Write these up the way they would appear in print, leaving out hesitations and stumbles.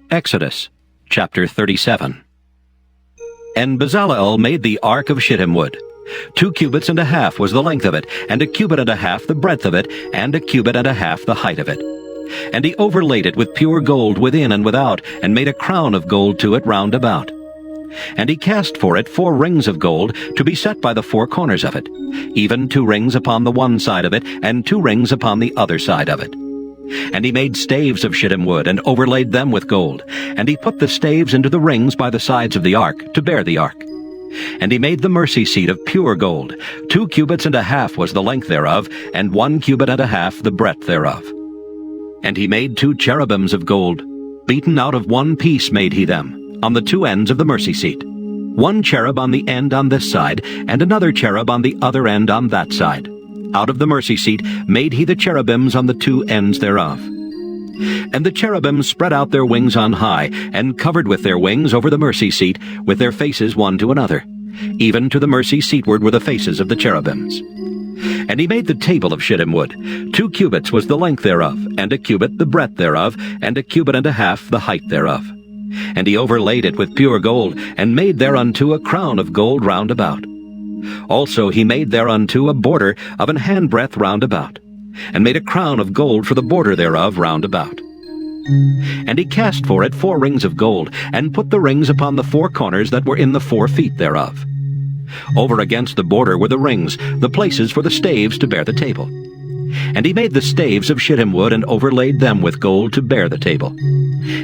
Exodus chapter 37. And Bezaleel made the ark of shittim wood. 2 cubits and a half was the length of it, and 1 cubit and a half the breadth of it, and 1 cubit and a half the height of it. And he overlaid it with pure gold within and without, and made a crown of gold to it round about. And he cast for it 4 rings of gold, to be set by the 4 corners of it, even 2 rings upon the one side of it, and 2 rings upon the other side of it. And he made staves of shittim wood, and overlaid them with gold. And he put the staves into the rings by the sides of the ark, to bear the ark. And he made the mercy seat of pure gold. 2 cubits and a half was the length thereof, and 1 cubit and a half the breadth thereof. And he made 2 cherubims of gold. Beaten out of one piece made he them, on the 2 ends of the mercy seat. 1 cherub on the end on this side, and another cherub on the other end on that side. Out of the mercy seat made he the cherubims on the 2 ends thereof. And the cherubims spread out their wings on high, and covered with their wings over the mercy seat, with their faces one to another. Even to the mercy seatward were the faces of the cherubims. And he made the table of shittim wood. 2 cubits was the length thereof, and 1 cubit the breadth thereof, and 1 cubit and a half the height thereof. And he overlaid it with pure gold, and made thereunto a crown of gold round about. Also he made thereunto a border of an handbreadth round about, and made a crown of gold for the border thereof round about. And he cast for it 4 rings of gold, and put the rings upon the 4 corners that were in the 4 feet thereof. Over against the border were the rings, the places for the staves to bear the table. And he made the staves of shittim wood, and overlaid them with gold to bear the table.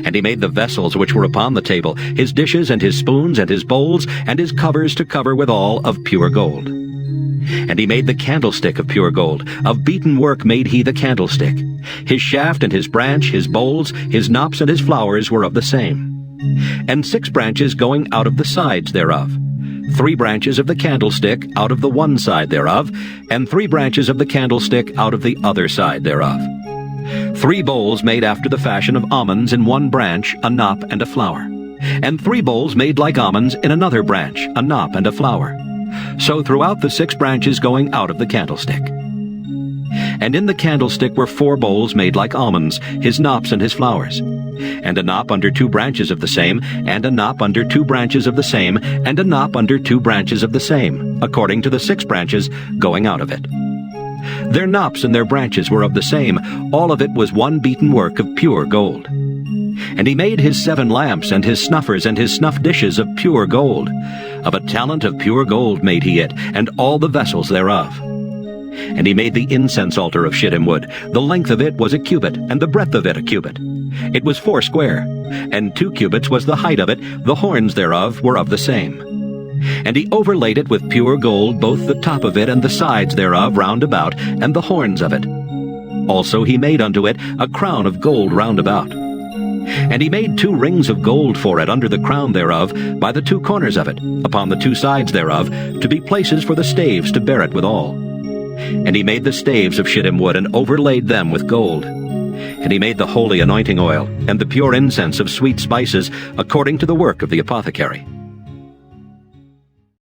And he made the vessels which were upon the table, his dishes and his spoons and his bowls, and his covers to cover withal of pure gold. And he made the candlestick of pure gold. Of beaten work made he the candlestick. His shaft and his branch, his bowls, his knops and his flowers were of the same. And 6 branches going out of the sides thereof. 3 branches of the candlestick out of the one side thereof, and 3 branches of the candlestick out of the other side thereof. 3 bowls made after the fashion of almonds in one branch, a knop and a flower. And 3 bowls made like almonds in another branch, a knop and a flower. So throughout the 6 branches going out of the candlestick. And in the candlestick were 4 bowls made like almonds, his knops and his flowers. And a knop under 2 branches of the same, and a knop under 2 branches of the same, and a knop under 2 branches of the same, according to the 6 branches going out of it. Their knops and their branches were of the same, all of it was one beaten work of pure gold. And he made his 7 lamps, and his snuffers, and his snuff dishes of pure gold. Of a talent of pure gold made he it, and all the vessels thereof. And he made the incense altar of shittim wood. The length of it was 1 cubit, and the breadth of it 1 cubit. It was 4 square, and 2 cubits was the height of it. The horns thereof were of the same. And he overlaid it with pure gold, both the top of it and the sides thereof round about, and the horns of it. Also he made unto it a crown of gold round about. And he made 2 rings of gold for it under the crown thereof, by the 2 corners of it, upon the 2 sides thereof, to be places for the staves to bear it withal. And he made the staves of shittim wood, and overlaid them with gold. And he made the holy anointing oil, and the pure incense of sweet spices, according to the work of the apothecary.